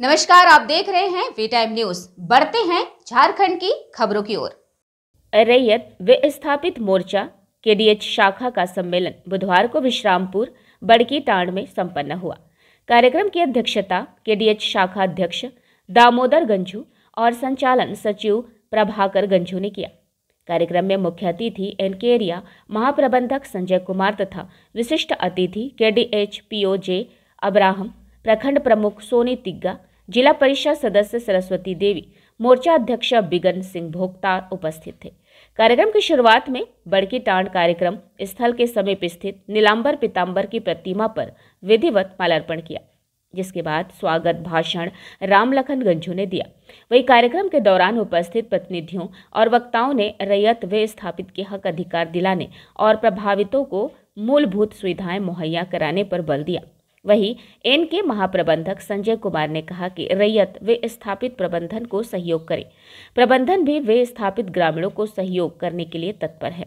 नमस्कार, आप देख रहे हैं वी टाइम न्यूज। बढ़ते हैं झारखंड की खबरों की ओर। रैयत विस्थापित मोर्चा केडीएच शाखा का सम्मेलन बुधवार को विश्रामपुर बड़की टांड में संपन्न हुआ। कार्यक्रम की अध्यक्षता केडीएच शाखा अध्यक्ष दामोदर गंझू और संचालन सचिव प्रभाकर गंझू ने किया। कार्यक्रम में मुख्य अतिथि एनके एरिया महाप्रबंधक संजय कुमार तथा विशिष्ट अतिथि केडीएच पीओजे अब्राहम, प्रखंड प्रमुख सोनी तिग्गा, जिला परिषद सदस्य सरस्वती देवी, मोर्चा अध्यक्ष बिगन सिंह भोक्ता उपस्थित थे। कार्यक्रम की शुरुआत में बड़की टांड कार्यक्रम स्थल के समीप स्थित नीलांबर पीतांबर की प्रतिमा पर विधिवत माल्यार्पण किया, जिसके बाद स्वागत भाषण रामलखन गंझू ने दिया। वही कार्यक्रम के दौरान उपस्थित प्रतिनिधियों और वक्ताओं ने रैयत विस्थापित के हक अधिकार दिलाने और प्रभावितों को मूलभूत सुविधाएं मुहैया कराने पर बल दिया। वहीं एनके महाप्रबंधक संजय कुमार ने कहा कि रैयत विस्थापित प्रबंधन को सहयोग करे। प्रबंधन भी विस्थापित ग्रामीणों को सहयोग करने के लिए तत्पर है।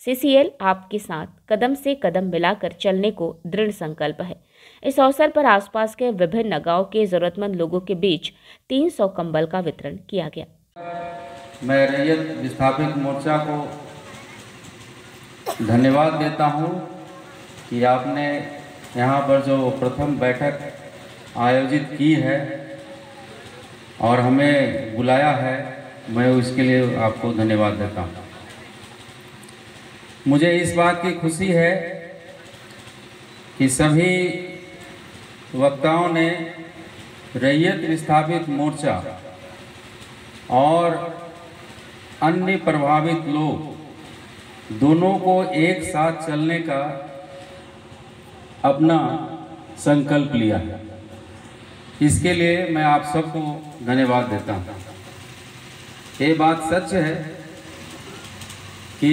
सीसीएल आपके साथ कदम से कदम मिलाकर चलने को दृढ़ संकल्प है। इस अवसर पर आसपास के विभिन्न गांव के जरूरतमंद लोगों के बीच 300 कंबल का वितरण किया गया। मैं रैयत विस्थापित मोर्चा को धन्यवाद देता हूं कि आपने यहाँ पर जो प्रथम बैठक आयोजित की है और हमें बुलाया है, मैं उसके लिए आपको धन्यवाद देता हूँ। मुझे इस बात की खुशी है कि सभी वक्ताओं ने रैयत विस्थापित मोर्चा और अन्य प्रभावित लोग दोनों को एक साथ चलने का अपना संकल्प लिया है। इसके लिए मैं आप सबको धन्यवाद देता हूँ। ये बात सच है कि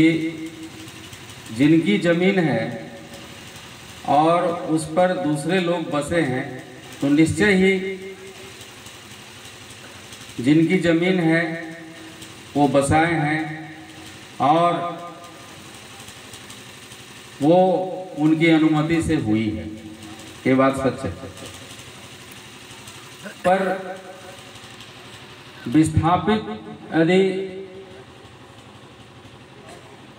जिनकी ज़मीन है और उस पर दूसरे लोग बसे हैं, तो निश्चय ही जिनकी ज़मीन है वो बसाए हैं और वो उनकी अनुमति से हुई है। ये बात सच है। पर विस्थापित यदि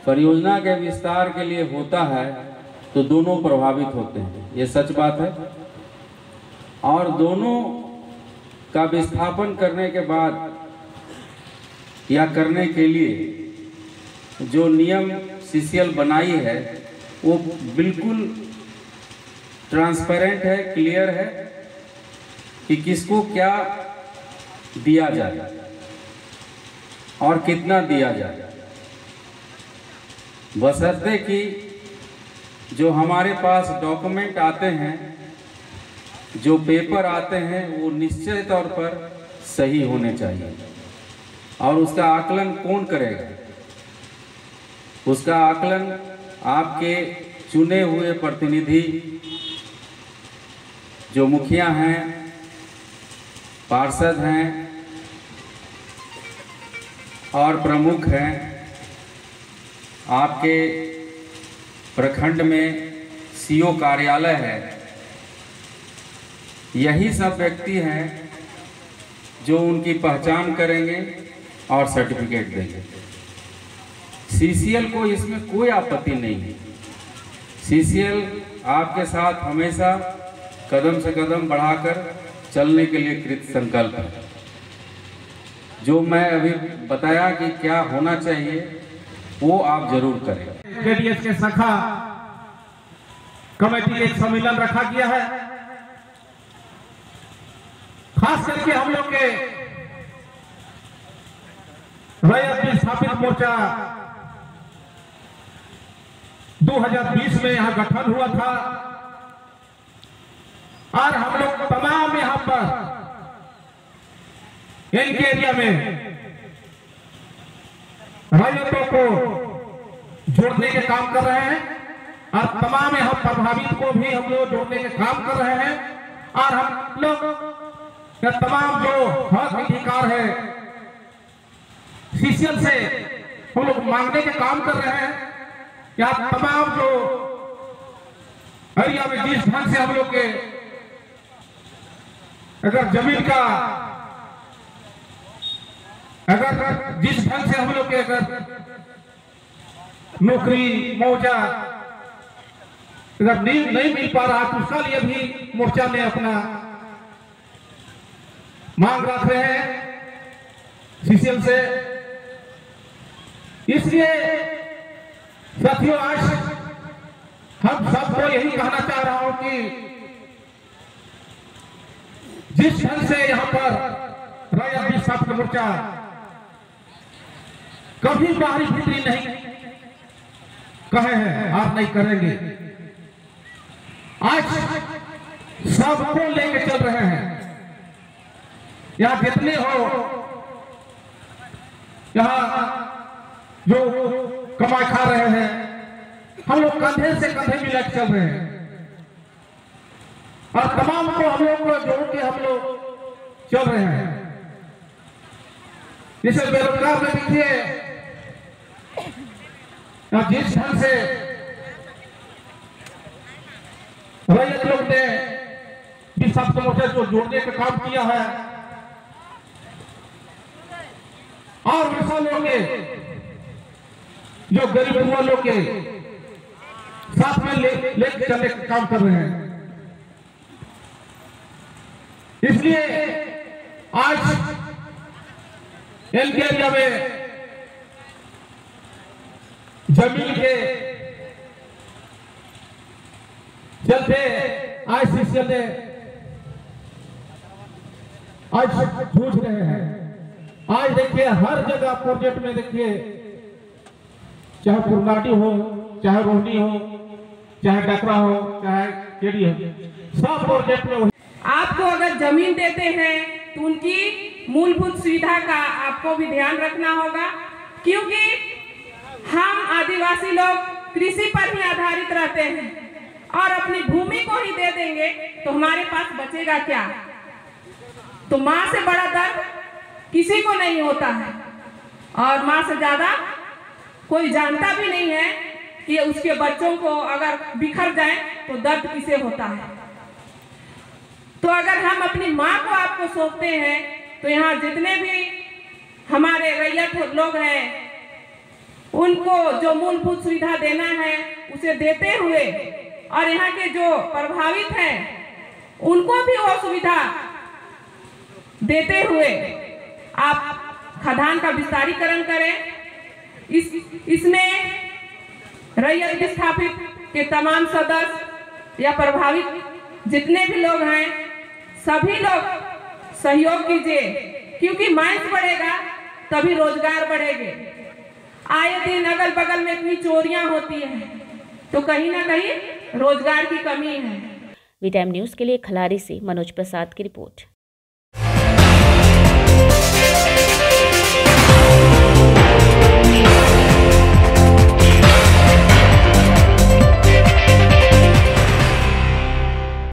परियोजना के विस्तार के लिए होता है तो दोनों प्रभावित होते हैं, ये सच बात है। और दोनों का विस्थापन करने के बाद या करने के लिए जो नियम सीसीएल बनाई है वो बिल्कुल ट्रांसपेरेंट है, क्लियर है कि किसको क्या दिया जाए और कितना दिया जाए, बशर्ते कि जो हमारे पास डॉक्यूमेंट आते हैं, जो पेपर आते हैं, वो निश्चित तौर पर सही होने चाहिए। और उसका आकलन कौन करेगा? उसका आकलन आपके चुने हुए प्रतिनिधि जो मुखिया हैं, पार्षद हैं और प्रमुख हैं, आपके प्रखंड में सीओ कार्यालय है, यही सब व्यक्ति हैं जो उनकी पहचान करेंगे और सर्टिफिकेट देंगे। सीसीएल को इसमें कोई आपत्ति नहीं है। सीसीएल आपके साथ हमेशा कदम से कदम बढ़ाकर चलने के लिए कृत संकल्प है। जो मैं अभी बताया कि क्या होना चाहिए वो आप जरूर करें। केडीएच के शाखा कमेटी के एक सम्मेलन रखा गया है। खास करके हम लोग के रैयत विस्थापित मोर्चा 2020 में यहाँ गठन हुआ था और हम लोग तमाम यहाँ पर इनके एरिया में रैयतों को जोड़ने के काम कर रहे हैं और तमाम यहाँ प्रभावित को भी हम लोग जोड़ने के काम कर रहे हैं। और हम लोग का तमाम जो हक अधिकार है सीसीएल से हम लोग मांगने के काम कर रहे हैं। यहाँ तमाम जो एरिया में जिस ढंग से हम लोग के अगर जमीन का अगर जिस ढंग से हम लोग के अगर नौकरी मौजा अगर नहीं मिल पा रहा तो उसका लिए भी मोर्चा में अपना मांग रख रहे हैं सीसीएल से। इसलिए साथियों, आज हम सबको यही कहना चाह रहा हूं कि जिस ढंग से यहाँ पर रैयत विस्थापित मोर्चा कभी बाहरी भीतरी नहीं कहे हैं, आप नहीं करेंगे। आज सबको लेके चल रहे हैं। यहाँ जितने हो, यहाँ जो कमाई खा रहे हैं, हम लोग कंधे से कंधे मिला के चल रहे हैं और तमाम को हम लोग को जोड़ के हम लोग चल रहे हैं। जैसे बेरोजगार में देखिए जिस ढंग से रैयत लोग ने विस्थापित मोर्चा को जोड़ने का काम किया है और वैसा लोग के जो गरीब युवा लोग के साथ में लेकर चलने का काम कर रहे हैं। इसलिए आज एलके एरिया में जमीन के चलते आज सीसीएल ने आज जूझ रहे हैं। आज देखिए हर जगह प्रोजेक्ट में देखिए, चाहे पुरनाटी हो, चाहे रोहनी हो, चाहे डकरा हो, चाहे केडी हो, सब प्रोजेक्ट में। आपको अगर जमीन देते हैं तो उनकी मूलभूत सुविधा का आपको भी ध्यान रखना होगा, क्योंकि हम आदिवासी लोग कृषि पर ही आधारित रहते हैं और अपनी भूमि को ही दे देंगे तो हमारे पास बचेगा क्या। तो माँ से बड़ा दर्द किसी को नहीं होता है और माँ से ज्यादा कोई जानता भी नहीं है कि उसके बच्चों को अगर बिखर जाए तो दर्द किसे होता है। तो अगर हम अपनी माँ को आपको सौंपते हैं तो यहाँ जितने भी हमारे रैयत लोग हैं उनको जो मूलभूत सुविधा देना है उसे देते हुए और यहाँ के जो प्रभावित हैं उनको भी वो सुविधा देते हुए आप खदान का विस्तारीकरण करें। इसमें रैयत विस्थापित के तमाम सदस्य या प्रभावित जितने भी लोग हैं सभी लोग सहयोग कीजिए, क्योंकि मांग बढ़ेगा तभी रोजगार बढ़ेंगे। आए दिन अगल बगल में इतनी चोरियां होती हैं तो कहीं ना कहीं रोजगार की कमी है। वी टाइम न्यूज़ के लिए खलारी से मनोज प्रसाद की रिपोर्ट।